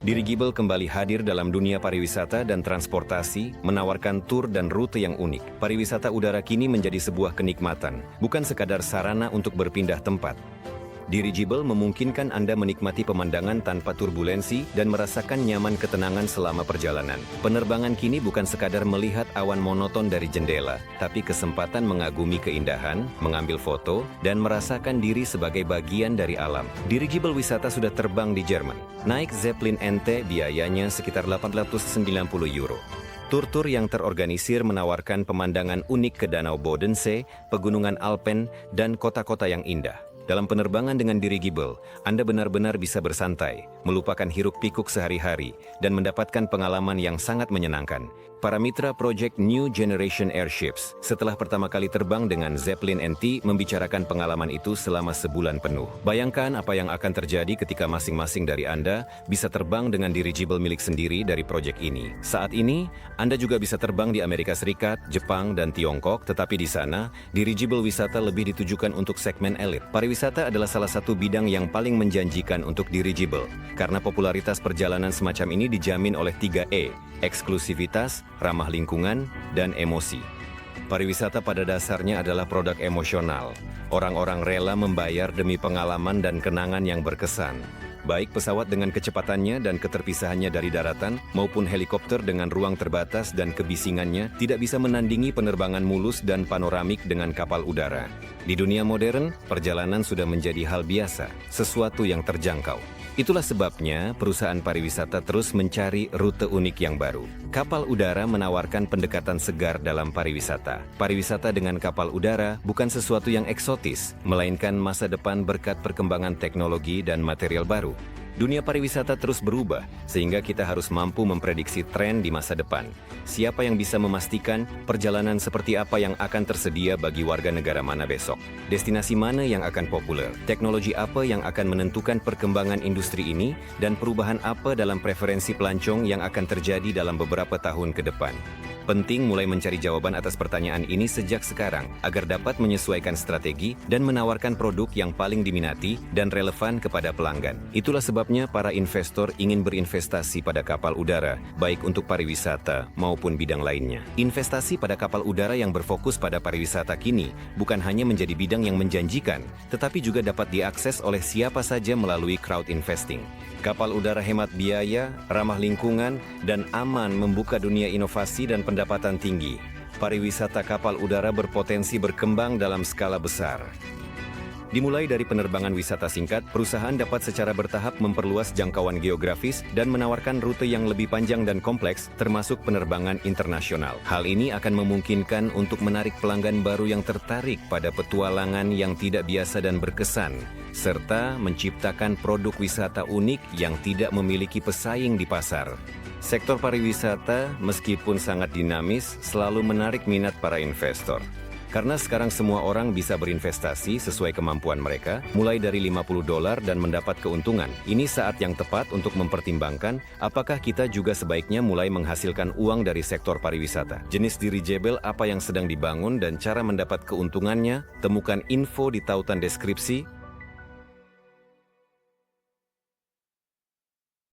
Dirigible kembali hadir dalam dunia pariwisata dan transportasi, menawarkan tur dan rute yang unik. Pariwisata udara kini menjadi sebuah kenikmatan, bukan sekadar sarana untuk berpindah tempat. Dirigible memungkinkan Anda menikmati pemandangan tanpa turbulensi dan merasakan nyaman ketenangan selama perjalanan. Penerbangan kini bukan sekadar melihat awan monoton dari jendela, tapi kesempatan mengagumi keindahan, mengambil foto, dan merasakan diri sebagai bagian dari alam. Dirigible wisata sudah terbang di Jerman. Naik Zeppelin NT biayanya sekitar 890 euro. Tur-tur yang terorganisir menawarkan pemandangan unik ke Danau Bodensee, pegunungan Alpen, dan kota-kota yang indah. Dalam penerbangan dengan Dirigible, Anda benar-benar bisa bersantai, melupakan hiruk-pikuk sehari-hari, dan mendapatkan pengalaman yang sangat menyenangkan. Para mitra Project New Generation Airships setelah pertama kali terbang dengan Zeppelin NT membicarakan pengalaman itu selama sebulan penuh. Bayangkan apa yang akan terjadi ketika masing-masing dari Anda bisa terbang dengan Dirigible milik sendiri dari proyek ini. Saat ini, Anda juga bisa terbang di Amerika Serikat, Jepang, dan Tiongkok, tetapi di sana, Dirigible wisata lebih ditujukan untuk segmen elit. Pariwisata adalah salah satu bidang yang paling menjanjikan untuk Dirigible, karena popularitas perjalanan semacam ini dijamin oleh 3E, eksklusivitas, ramah lingkungan, dan emosi. Pariwisata pada dasarnya adalah produk emosional. Orang-orang rela membayar demi pengalaman dan kenangan yang berkesan. Baik pesawat dengan kecepatannya dan keterpisahannya dari daratan, maupun helikopter dengan ruang terbatas dan kebisingannya tidak bisa menandingi penerbangan mulus dan panoramik dengan kapal udara. Di dunia modern, perjalanan sudah menjadi hal biasa, sesuatu yang terjangkau. Itulah sebabnya perusahaan pariwisata terus mencari rute unik yang baru. Kapal udara menawarkan pendekatan segar dalam pariwisata. Pariwisata dengan kapal udara bukan sesuatu yang eksotis, melainkan masa depan berkat perkembangan teknologi dan material baru. Dunia pariwisata terus berubah, sehingga kita harus mampu memprediksi tren di masa depan. Siapa yang bisa memastikan perjalanan seperti apa yang akan tersedia bagi warga negara mana besok? Destinasi mana yang akan populer? Teknologi apa yang akan menentukan perkembangan industri ini? Dan perubahan apa dalam preferensi pelancong yang akan terjadi dalam beberapa tahun ke depan? Penting mulai mencari jawaban atas pertanyaan ini sejak sekarang, agar dapat menyesuaikan strategi dan menawarkan produk yang paling diminati dan relevan kepada pelanggan. Itulah sebabnya para investor ingin berinvestasi pada kapal udara, baik untuk pariwisata maupun bidang lainnya. Investasi pada kapal udara yang berfokus pada pariwisata kini bukan hanya menjadi bidang yang menjanjikan, tetapi juga dapat diakses oleh siapa saja melalui crowd investing. Kapal udara hemat biaya, ramah lingkungan, dan aman membuka dunia inovasi dan pendapatan tinggi. Pariwisata kapal udara berpotensi berkembang dalam skala besar. Dimulai dari penerbangan wisata singkat, perusahaan dapat secara bertahap memperluas jangkauan geografis dan menawarkan rute yang lebih panjang dan kompleks, termasuk penerbangan internasional. Hal ini akan memungkinkan untuk menarik pelanggan baru yang tertarik pada petualangan yang tidak biasa dan berkesan, serta menciptakan produk wisata unik yang tidak memiliki pesaing di pasar. Sektor pariwisata, meskipun sangat dinamis, selalu menarik minat para investor. Karena sekarang semua orang bisa berinvestasi sesuai kemampuan mereka, mulai dari $50 dan mendapat keuntungan. Ini saat yang tepat untuk mempertimbangkan apakah kita juga sebaiknya mulai menghasilkan uang dari sektor pariwisata. Jenis dirigible apa yang sedang dibangun dan cara mendapat keuntungannya, temukan info di tautan deskripsi.